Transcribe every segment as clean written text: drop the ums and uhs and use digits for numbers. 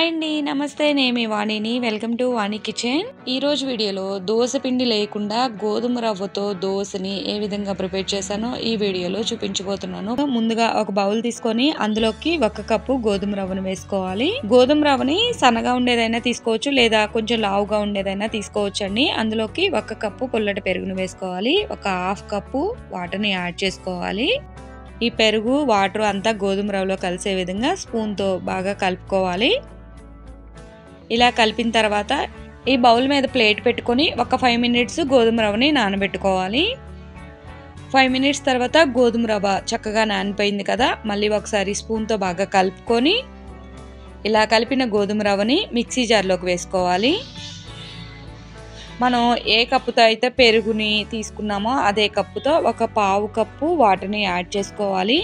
Hi అండి, నమస్తే. నేను మీ వాణిని. Welcome to Vani kitchen. ఈ రోజు వీడియోలో దోస పిండి లేకుండా గోధుమ రవ్వతో దోసని ఏ విధంగా ప్రిపేర్ చేశానో ఈ వీడియోలో చూపించబోతున్నాను. ముందుగా ఒక బౌల్ తీసుకొని అందులోకి 1 కప్పు గోధుమ రవ్వను వేసుకోవాలి. గోధుమ రవ్వని సన్నగా ఉండేదైనా తీసుకోవచ్చు, లేదా కొంచెం లావుగా ఉండేదైనా తీసుకోవచ్చు అండి. అందులోకి 1 కప్పు పుల్లటి పెరుగును వేసుకోవాలి. ఒక 1/2 కప్పు వాటర్ని యాడ్ చేసుకోవాలి. ఈ పెరుగు వాటర్ అంతా గోధుమ రవ్వలో కలిసే విధంగా స్పూన్తో బాగా కలుపుకోవాలి. ఇలా కలిపిన తర్వాత ఈ బౌల్ మీద ప్లేట్ పెట్టుకొని ఒక 5 మినిట్స్ గోధుమ రవ్వని నానబెట్టుకోవాలి. 5 మినిట్స్ తర్వాత గోధుమ రవ్వ చక్కగా నానిపోయింది కదా, మళ్ళీ ఒకసారి స్పూన్తో బాగా కలుపుకొని ఇలా కలిపిన గోధుమ రవ్వని మిక్సీ జార్లోకి వేసుకోవాలి. మనం ఏ కప్పుతో అయితే పెరుగుని తీసుకున్నామో అదే కప్పుతో ఒక 1/2 కప్పు వాటర్ని యాడ్ చేసుకోవాలి.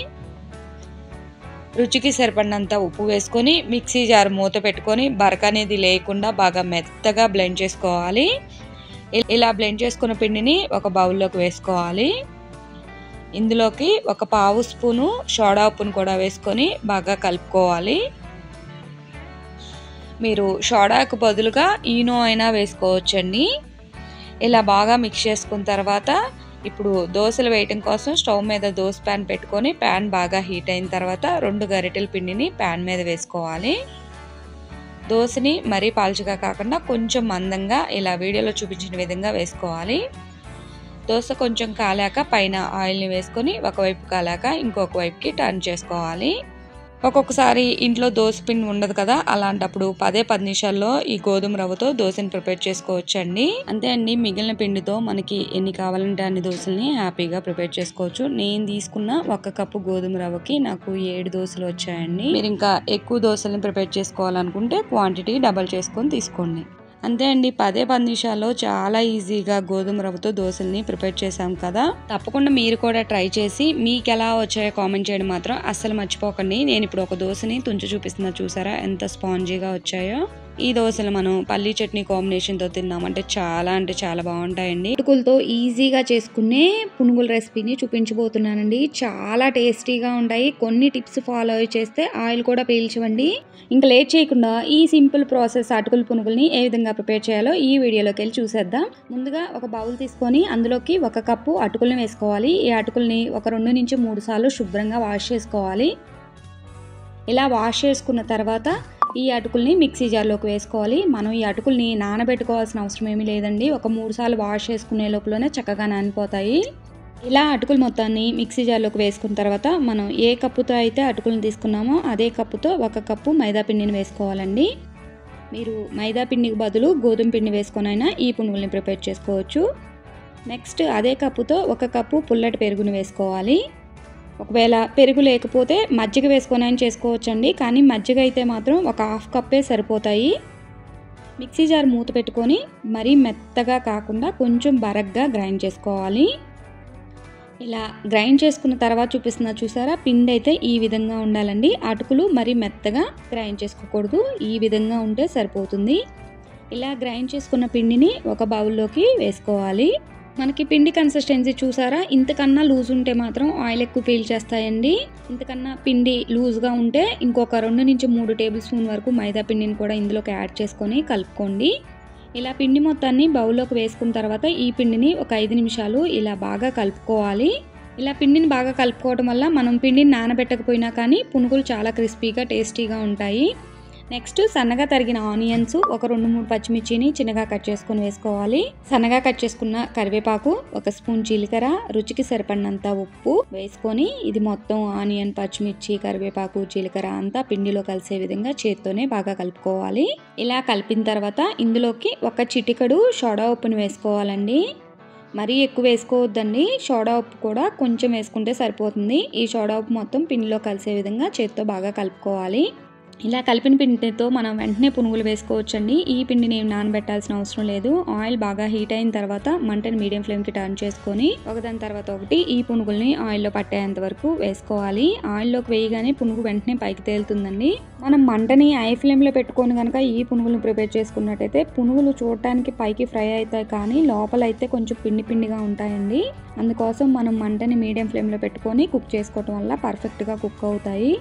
రుచికి సరిపడినంత ఉప్పు వేసుకొని మిక్సీ జార్ మూత పెట్టుకొని బరక అనేది లేకుండా బాగా మెత్తగా బ్లెండ్ చేసుకోవాలి. ఇలా బ్లెండ్ చేసుకున్న పిండిని ఒక బౌల్లోకి వేసుకోవాలి. ఇందులోకి ఒక 1/2 స్పూను సోడా ఉప్పును కూడా వేసుకొని బాగా కలుపుకోవాలి. మీరు సోడాకు బదులుగా ఈనో అయినా వేసుకోవచ్చండి. ఇలా బాగా మిక్స్ చేసుకున్న తర్వాత ఇప్పుడు దోశలు వేయటం కోసం స్టవ్ మీద దోశ ప్యాన్ పెట్టుకొని ప్యాన్ బాగా హీట్ అయిన తర్వాత 2 గరిటెల పిండిని ప్యాన్ మీద వేసుకోవాలి. దోశని మరీ పాల్చగా కాకుండా కొంచెం మందంగా ఇలా వీడియోలో చూపించిన విధంగా వేసుకోవాలి. దోశ కొంచెం కాలాక పైన ఆయిల్ని వేసుకొని ఒకవైపు కాలాక ఇంకొక వైపుకి టర్న్ చేసుకోవాలి. ఒక్కొక్కసారి ఇంట్లో దోశ పిండి ఉండదు కదా, అలాంటప్పుడు 10 నిమిషాల్లో ఈ గోధుమ రవ్వతో దోశని ప్రిపేర్ చేసుకోవచ్చండి. అంతే అండి, మిగిలిన పిండితో మనకి ఎన్ని కావాలంటే అన్ని దోశల్ని హ్యాపీగా ప్రిపేర్ చేసుకోవచ్చు. నేను తీసుకున్న 1 కప్పు గోధుమ రవ్వకి నాకు 7 దోశలు వచ్చాయండి. మీరు ఇంకా ఎక్కువ దోశల్ని ప్రిపేర్ చేసుకోవాలనుకుంటే క్వాంటిటీ డబల్ చేసుకొని తీసుకోండి. అంతే అండి, 10 నిమిషాల్లో చాలా ఈజీగా గోధుమ రవ్వతో దోశల్ని ప్రిపేర్ చేసాం కదా. తప్పకుండా మీరు కూడా ట్రై చేసి మీకు ఎలా వచ్చాయో కామెంట్ చేయడం మాత్రం అస్సలు మర్చిపోకండి. నేను ఇప్పుడు ఒక దోశని తుంచి చూపిస్తున్నా, చూసారా ఎంత స్పాంజీగా వచ్చాయో. ఈ దోశలు మనం పల్లీ చట్నీ కాంబినేషన్తో తిన్నామంటే చాలా బాగుంటాయండి. అటుకులతో ఈజీగా చేసుకునే పునుగుల రెసిపీని చూపించబోతున్నానండి. చాలా టేస్టీగా ఉంటాయి. కొన్ని టిప్స్ ఫాలో అయి చేస్తే ఆయిల్ కూడా పీల్చవండి. ఇంకా లేట్ చేయకుండా ఈ సింపుల్ ప్రాసెస్ అటుకుల పునుగుల్ని ఏ విధంగా ప్రిపేర్ చేయాలో ఈ వీడియోలోకి వెళ్ళి చూసేద్దాం. ముందుగా ఒక బౌల్ తీసుకొని అందులోకి 1 కప్పు అటుకులను వేసుకోవాలి. ఈ అటుకుల్ని ఒక 2 నుంచి 3 సార్లు శుభ్రంగా వాష్ చేసుకోవాలి. ఇలా వాష్ చేసుకున్న తర్వాత ఈ అటుకుల్ని మిక్సీ జార్లోకి వేసుకోవాలి. మనం ఈ అటుకుల్ని నానబెట్టుకోవాల్సిన అవసరం ఏమీ లేదండి. ఒక 3 సార్లు వాష్ చేసుకునే లోపలనే చక్కగా నానిపోతాయి. ఇలా అటుకులు మొత్తాన్ని మిక్సీ జార్లోకి వేసుకున్న తర్వాత మనం ఏ కప్పుతో అయితే అటుకులను తీసుకున్నామో అదే కప్పుతో 1 కప్పు మైదా పిండిని వేసుకోవాలండి. మీరు మైదా పిండికి బదులు గోధుమ పిండి వేసుకొనైనా ఈ పునుగుల్ని ప్రిపేర్ చేసుకోవచ్చు. నెక్స్ట్ అదే కప్పుతో 1 కప్పు పుల్లటి పెరుగుని వేసుకోవాలి. ఒకవేళ పెరుగు లేకపోతే మజ్జిగ వేసుకొనైనా చేసుకోవచ్చండి, కానీ మజ్జిగ అయితే మాత్రం ఒక 1/2 కప్పే సరిపోతాయి. మిక్సీ జార్ మూత పెట్టుకొని మరీ మెత్తగా కాకుండా కొంచెం బరగ్గా గ్రైండ్ చేసుకోవాలి. ఇలా గ్రైండ్ చేసుకున్న తర్వాత చూపిస్తున్నా చూసారా, పిండి అయితే ఈ విధంగా ఉండాలండి. అటుకులు మరీ మెత్తగా గ్రైండ్ చేసుకోకూడదు, ఈ విధంగా ఉంటే సరిపోతుంది. ఇలా గ్రైండ్ చేసుకున్న పిండిని ఒక బౌల్లోకి వేసుకోవాలి. మనకి పిండి కన్సిస్టెన్సీ చూసారా, ఇంతకన్నా లూజ్ ఉంటే మాత్రం ఆయిల్ ఎక్కువ పీల్చేస్తాయండి. ఇంతకన్నా పిండి లూజ్గా ఉంటే ఇంకొక 2 నుంచి 3 టేబుల్ స్పూన్ వరకు మైదా పిండిని కూడా ఇందులోకి యాడ్ చేసుకొని కలుపుకోండి. ఇలా పిండి మొత్తాన్ని బౌల్లోకి వేసుకున్న తర్వాత ఈ పిండిని ఒక 5 నిమిషాలు ఇలా బాగా కలుపుకోవాలి. ఇలా పిండిని బాగా కలుపుకోవడం వల్ల మనం పిండిని నానబెట్టకపోయినా కానీ పునుగులు చాలా క్రిస్పీగా టేస్టీగా ఉంటాయి. నెక్స్ట్ సన్నగా తరిగిన ఆనియన్స్, ఒక 2-3 పచ్చిమిర్చిని చిన్నగా కట్ చేసుకొని వేసుకోవాలి. సన్నగా కట్ చేసుకున్న కరివేపాకు, 1 స్పూన్ జీలకర్ర, రుచికి సరిపడినంత ఉప్పు వేసుకొని ఇది మొత్తం ఆనియన్, పచ్చిమిర్చి, కరివేపాకు, జీలకర్ర అంతా పిండిలో కలిసే విధంగా చేత్తోనే బాగా కలుపుకోవాలి. ఇలా కలిపిన తర్వాత ఇందులోకి 1 చిటికెడు సోడా ఉప్పుని వేసుకోవాలండి. మరీ ఎక్కువ వేసుకోవద్దండి, సోడా ఉప్పు కూడా కొంచెం వేసుకుంటే సరిపోతుంది. ఈ సోడా ఉప్పు మొత్తం పిండిలో కలిసే విధంగా చేత్తో బాగా కలుపుకోవాలి. ఇలా కలిపిన పిండితో మనం వెంటనే పునుగులు వేసుకోవచ్చండి. ఈ పిండిని నానబెట్టాల్సిన అవసరం లేదు. ఆయిల్ బాగా హీట్ అయిన తర్వాత మంటని మీడియం ఫ్లేమ్కి టర్న్ చేసుకొని ఒకదాని తర్వాత ఒకటి ఈ పునుగుల్ని ఆయిల్లో పట్టేంత వరకు వేసుకోవాలి. ఆయిల్లోకి వేయగానే పునుగు వెంటనే పైకి తేలుతుందండి. మనం మంటని హై ఫ్లేమ్లో పెట్టుకొని కనుక ఈ పునుగులను ప్రిపేర్ చేసుకున్నట్టయితే పునుగులు చూడటానికి పైకి ఫ్రై అవుతాయి, కానీ లోపల అయితే కొంచెం పిండిగా ఉంటాయండి. అందుకోసం మనం మంటని మీడియం ఫ్లేమ్లో పెట్టుకొని కుక్ చేసుకోవటం వల్ల పర్ఫెక్ట్గా కుక్ అవుతాయి.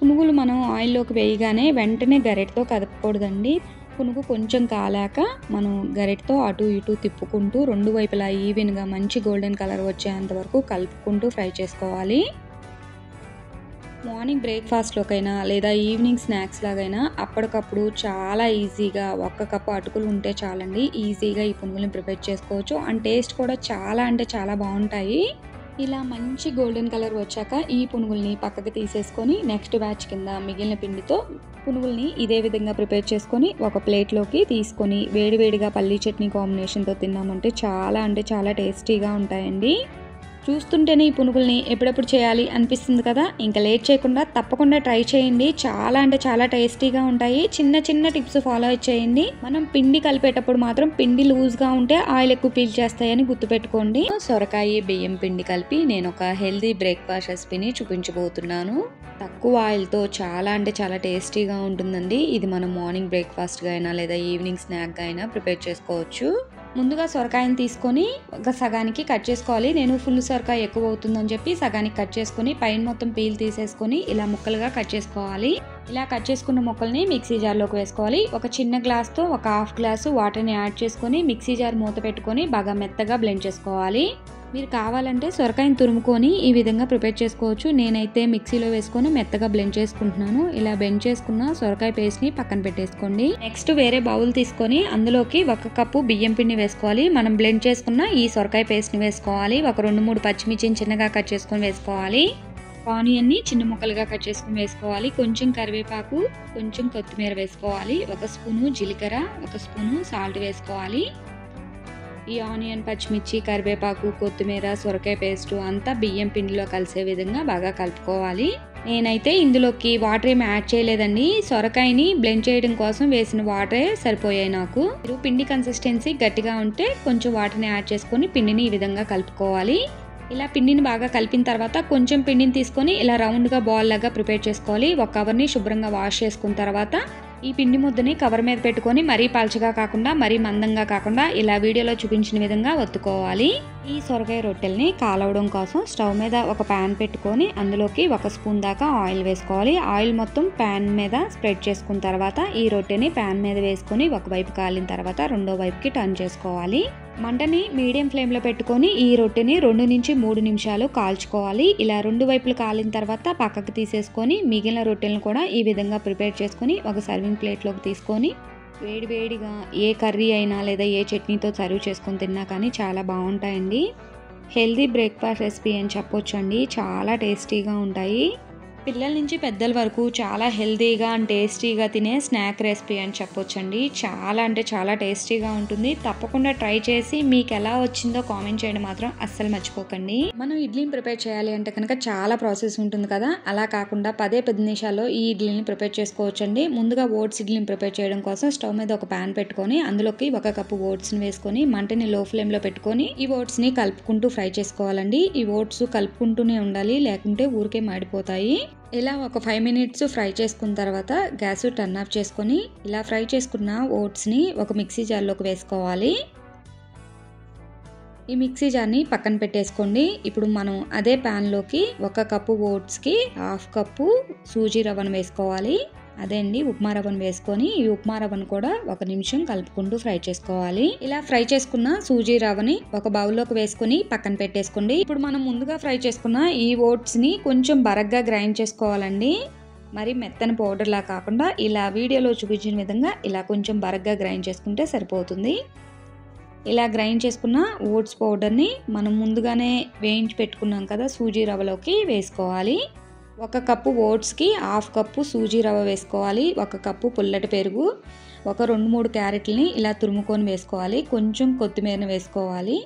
పునుగులు మనం ఆయిల్లోకి వేయగానే వెంటనే గరిటెతో కదపకూడదండి. పునుగు కొంచెం కాలాక మనం గరిటెతో అటు ఇటు తిప్పుకుంటూ 2 వైపులా ఈవెన్‌గా మంచి గోల్డెన్ కలర్ వచ్చేంత వరకు కలుపుకుంటూ ఫ్రై చేసుకోవాలి. మార్నింగ్ బ్రేక్‌ఫాస్ట్‌లోకైనా లేదా ఈవినింగ్ స్నాక్స్ లాగైనా అప్పటికప్పుడు చాలా ఈజీగా 1 కప్పు అటుకులు ఉంటే చాలండి. ఈజీగా ఈ పునుగులను ప్రిపేర్ చేసుకోవచ్చు. అండ్ టేస్ట్ కూడా చాలా అంటే చాలా బావుంటాయి. ఇలా మంచి గోల్డెన్ కలర్ వచ్చాక ఈ పునుగుల్ని పక్కకి తీసేసుకొని నెక్స్ట్ బ్యాచ్ కింద మిగిలిన పిండితో పునుగుల్ని ఇదే విధంగా ప్రిపేర్ చేసుకొని ఒక ప్లేట్‌లోకి తీసుకొని వేడివేడిగా పల్లీ చట్నీ కాంబినేషన్‌తో తిన్నామంటే చాలా అంటే చాలా టేస్టీగా ఉంటాయండి. చూస్తుంటేనే ఈ పునుగుల్ని ఎప్పుడెప్పుడు చేయాలి అనిపిస్తుంది కదా! ఇంక లేట్ చేయకుండా తప్పకుండా ట్రై చేయండి. చాలా అంటే చాలా టేస్టీగా ఉంటాయి. చిన్న చిన్న టిప్స్ ఫాలో చేయండి. మనం పిండి కలిపేటప్పుడు మాత్రం పిండి లూజ్‌గా ఉంటే ఆయిల్ ఎక్కువ పీల్చేస్తాయని గుర్తుపెట్టుకోండి. సొరకాయ, బియ్యం పిండి కలిపి నేను ఒక హెల్తీ బ్రేక్‌ఫాస్ట్ రెసిపీని చూపించబోతున్నాను. తక్కువ ఆయిల్‌తో చాలా అంటే చాలా టేస్టీగా ఉంటుందండి. ఇది మనం మార్నింగ్ బ్రేక్‌ఫాస్ట్‌గా అయినా లేదా ఈవినింగ్ స్నాక్‌గా అయినా ప్రిపేర్ చేసుకోవచ్చు. ముందుగా సొరకాయని తీసుకొని ఒక సగానికి కట్ చేసుకోవాలి. నేను ఫుల్ సొరకాయ ఎక్కువ అవుతుందని చెప్పి సగానికి కట్ చేసుకొని పైన మొత్తం పీల్ తీసేసుకొని ఇలా ముక్కలుగా కట్ చేసుకోవాలి. ఇలా కట్ చేసుకున్న ముక్కల్ని మిక్సీ జార్లోకి వేసుకోవాలి. ఒక చిన్న గ్లాస్తో ఒక హాఫ్ గ్లాసు వాటర్ని యాడ్ చేసుకొని మిక్సీ జార్ మూత పెట్టుకొని బాగా మెత్తగా బ్లెండ్ చేసుకోవాలి. మీరు కావాలంటే సొరకాయని తురుముకొని ఈ విధంగా ప్రిపేర్ చేసుకోవచ్చు. నేనైతే మిక్సీలో వేసుకొని మెత్తగా బ్లెండ్ చేసుకుంటున్నాను. ఇలా బ్లెండ్ చేసుకున్న సొరకాయ పేస్ట్ని పక్కన పెట్టేసుకోండి. నెక్స్ట్ వేరే బౌల్ తీసుకొని అందులోకి 1 కప్పు బియ్యం పిండి వేసుకోవాలి. మనం బ్లెండ్ చేసుకున్న ఈ సొరకాయ పేస్ట్ని వేసుకోవాలి. ఒక 2-3 పచ్చిమిర్చిని చిన్నగా కట్ చేసుకొని వేసుకోవాలి. ఆనియన్ని చిన్న ముక్కలుగా కట్ చేసుకొని వేసుకోవాలి. కొంచెం కరివేపాకు, కొంచెం కొత్తిమీర వేసుకోవాలి. 1 స్పూను జీలకర్ర, 1 స్పూను సాల్ట్ వేసుకోవాలి. ఈ ఆనియన్, పచ్చిమిర్చి, కరివేపాకు, కొత్తిమీర, సొరకాయ పేస్టు అంతా బియ్యం పిండిలో కలిసే విధంగా బాగా కలుపుకోవాలి. నేనైతే ఇందులోకి వాటర్ ఏమి యాడ్ చేయలేదండి. సొరకాయని బ్లెండ్ చేయడం కోసం వేసిన వాటరే సరిపోయాయి నాకు. మీరు పిండి కన్సిస్టెన్సీ గట్టిగా ఉంటే కొంచెం వాటర్ని యాడ్ చేసుకొని పిండిని ఈ విధంగా కలుపుకోవాలి. ఇలా పిండిని బాగా కలిపిన తర్వాత కొంచెం పిండిని తీసుకొని ఇలా రౌండ్గా బాల్ లాగా ప్రిపేర్ చేసుకోవాలి. ఒక కవర్ని శుభ్రంగా వాష్ చేసుకున్న తర్వాత ఈ పిండి ముద్దని కవర్ మీద పెట్టుకొని మరీ పల్చగా కాకుండా మరీ మందంగా కాకుండా ఇలా వీడియోలో చూపించిన విధంగా ఒత్తుకోవాలి. ఈ సొరకాయ రొట్టెల్ని కాలవడం కోసం స్టవ్ మీద ఒక ప్యాన్ పెట్టుకొని అందులోకి 1 స్పూన్ దాకా ఆయిల్ వేసుకోవాలి. ఆయిల్ మొత్తం ప్యాన్ మీద స్ప్రెడ్ చేసుకున్న తర్వాత ఈ రొట్టెని ప్యాన్ మీద వేసుకొని ఒకవైపు కాలిన తర్వాత రెండో వైపుకి టర్న్ చేసుకోవాలి. మంటని మీడియం ఫ్లేమ్లో పెట్టుకొని ఈ రొట్టెని 2-3 నిమిషాలు కాల్చుకోవాలి. ఇలా 2 వైపులు కాలిన తర్వాత పక్కకు తీసేసుకొని మిగిలిన రొట్టెలను కూడా ఈ విధంగా ప్రిపేర్ చేసుకొని ఒక సర్వింగ్ ప్లేట్లోకి తీసుకొని వేడివేడిగా ఏ కర్రీ అయినా లేదా ఏ చట్నీతో సర్వ్ చేసుకొని తిన్నా కానీ చాలా బాగుంటాయండి. హెల్దీ బ్రేక్ఫాస్ట్ రెసిపీ అని చెప్పొచ్చండి. చాలా టేస్టీగా ఉంటాయి. పిల్లల నుంచి పెద్దల వరకు చాలా హెల్తీగా అండ్ టేస్టీగా తినే స్నాక్ రెసిపీ అని చెప్పొచ్చండి. చాలా అంటే చాలా టేస్టీగా ఉంటుంది. తప్పకుండా ట్రై చేసి మీకు ఎలా వచ్చిందో కామెంట్ చేయడం మాత్రం అస్సలు మర్చిపోకండి. మనం ఇడ్లీని ప్రిపేర్ చేయాలి అంటే కనుక చాలా ప్రాసెస్ ఉంటుంది కదా. అలా కాకుండా 10 నిమిషాల్లో ఈ ఇడ్లీని ప్రిపేర్ చేసుకోవచ్చండి. ముందుగా ఓట్స్ ఇడ్లీని ప్రిపేర్ చేయడం కోసం స్టవ్ మీద ఒక ప్యాన్ పెట్టుకొని అందులోకి 1 కప్పు ఓట్స్ని వేసుకొని మంటని లో ఫ్లేమ్లో పెట్టుకొని ఈ ఓట్స్ని కలుపుకుంటూ ఫ్రై చేసుకోవాలండి. ఈ ఓట్స్ కలుపుకుంటూనే ఉండాలి, లేకుంటే ఊరికే మాడిపోతాయి. ఇలా ఒక 5 మినిట్స్ ఫ్రై చేసుకున్న తర్వాత గ్యాస్ టర్న్ ఆఫ్ చేసుకొని ఇలా ఫ్రై చేసుకున్న ఓట్స్ని ఒక మిక్సీ జార్లోకి వేసుకోవాలి. ఈ మిక్సీ జార్ని పక్కన పెట్టేసుకోండి. ఇప్పుడు మనం అదే ప్యాన్లోకి 1 కప్పు ఓట్స్కి 1/2 కప్పు సూజీ రవ్వను వేసుకోవాలి. అదే అండి ఉప్మా రవ్వను వేసుకొని ఈ ఉప్మా రవ్వను కూడా 1 నిమిషం కలుపుకుంటూ ఫ్రై చేసుకోవాలి. ఇలా ఫ్రై చేసుకున్న సూజీ రవ్వని ఒక బౌల్లోకి వేసుకొని పక్కన పెట్టేసుకోండి. ఇప్పుడు మనం ముందుగా ఫ్రై చేసుకున్న ఈ ఓట్స్ని కొంచెం బరగ్గా గ్రైండ్ చేసుకోవాలండి. మరి మెత్తని పౌడర్లా కాకుండా ఇలా వీడియోలో చూపించిన విధంగా ఇలా కొంచెం బరగ్గా గ్రైండ్ చేసుకుంటే సరిపోతుంది. ఇలా గ్రైండ్ చేసుకున్న ఓట్స్ పౌడర్ని మనం ముందుగానే వేయించి పెట్టుకున్నాం కదా సూజీ రవ్వలోకి వేసుకోవాలి. 1 కప్పు ఓట్స్కి 1/2 కప్పు సూజీ రవ్వ వేసుకోవాలి. 1 కప్పు పుల్లటి పెరుగు, ఒక 2-3 క్యారెట్లని ఇలా తురుముకొని వేసుకోవాలి. కొంచెం కొత్తిమీరని వేసుకోవాలి.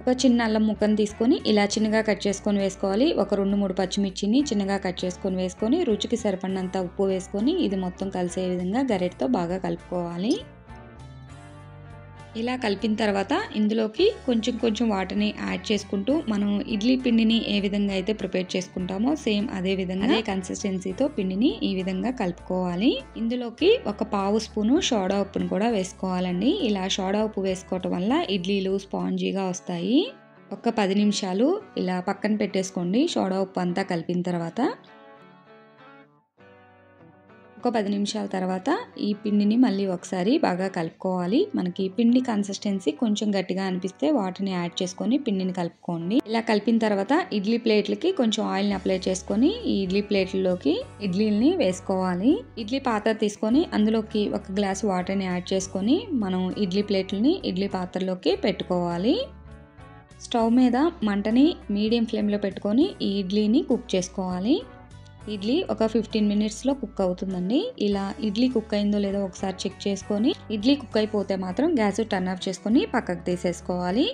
ఒక చిన్న అల్లం ముక్కను తీసుకొని ఇలా చిన్నగా కట్ చేసుకొని వేసుకోవాలి. ఒక 2-3 పచ్చిమిర్చిని చిన్నగా కట్ చేసుకొని వేసుకొని రుచికి సరిపడినంత ఉప్పు వేసుకొని ఇది మొత్తం కలిసే విధంగా గరిటెతో బాగా కలుపుకోవాలి. ఇలా కలిపిన తర్వాత ఇందులోకి కొంచెం వాటర్ని యాడ్ చేసుకుంటూ మనం ఇడ్లీ పిండిని ఏ విధంగా అయితే ప్రిపేర్ చేసుకుంటామో సేమ్ అదే విధంగా అదే కన్సిస్టెన్సీతో పిండిని ఈ విధంగా కలుపుకోవాలి. ఇందులోకి 1/2 స్పూను సోడా ఉప్పును కూడా వేసుకోవాలండి. ఇలా సోడా ఉప్పు వేసుకోవటం వల్ల ఇడ్లీలు స్పాంజీగా వస్తాయి. ఒక 10 నిమిషాలు ఇలా పక్కన పెట్టేసుకోండి. సోడా ఉప్పు అంతా కలిపిన తర్వాత ఒక 10 నిమిషాల తర్వాత ఈ పిండిని మళ్ళీ ఒకసారి బాగా కలుపుకోవాలి. మనకి పిండి కన్సిస్టెన్సీ కొంచెం గట్టిగా అనిపిస్తే వాటర్ని యాడ్ చేసుకొని పిండిని కలుపుకోండి. ఇలా కలిపిన తర్వాత ఇడ్లీ ప్లేట్లకి కొంచెం ఆయిల్ని అప్లై చేసుకొని ఈ ఇడ్లీ ప్లేట్లలోకి ఇడ్లీని వేసుకోవాలి. ఇడ్లీ పాత్ర తీసుకొని అందులోకి 1 గ్లాస్ వాటర్ని యాడ్ చేసుకొని మనం ఇడ్లీ ప్లేట్లని ఇడ్లీ పాత్రలోకి పెట్టుకోవాలి. స్టవ్ మీద మంటని మీడియం ఫ్లేమ్లో పెట్టుకొని ఈ ఇడ్లీని కుక్ చేసుకోవాలి. ఇడ్లీ ఒక 15 మినిట్స్లో కుక్ అవుతుందండి. ఇలా ఇడ్లీ కుక్ అయిందో లేదో ఒకసారి చెక్ చేసుకొని ఇడ్లీ కుక్ అయిపోతే మాత్రం గ్యాస్ టర్న్ ఆఫ్ చేసుకొని పక్కకు తీసేసుకోవాలి.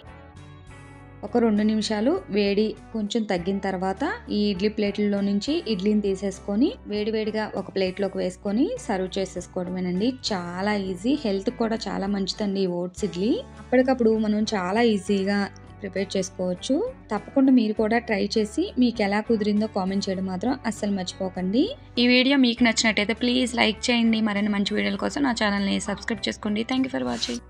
ఒక 2 నిమిషాలు వేడి కొంచెం తగ్గిన తర్వాత ఈ ఇడ్లీ ప్లేట్లలో నుంచి ఇడ్లీని తీసేసుకొని వేడివేడిగా ఒక ప్లేట్లోకి వేసుకొని సర్వ్ చేసేసుకోవడమేనండి. చాలా ఈజీ, హెల్త్ కూడా చాలా మంచిదండి ఈ ఓట్స్ ఇడ్లీ. అప్పటికప్పుడు మనం చాలా ఈజీగా ప్రిపేర్ చేసుకోవచ్చు. తప్పకుండా మీరు కూడా ట్రై చేసి మీకు ఎలా కుదిరిందో కామెంట్ చేయడం మాత్రం అస్సలు మర్చిపోకండి. ఈ వీడియో మీకు నచ్చినట్టయితే ప్లీజ్ లైక్ చేయండి. మరిన్ని మంచి వీడియోల కోసం నా ఛానల్ని సబ్స్క్రైబ్ చేసుకోండి. Thank you for watching.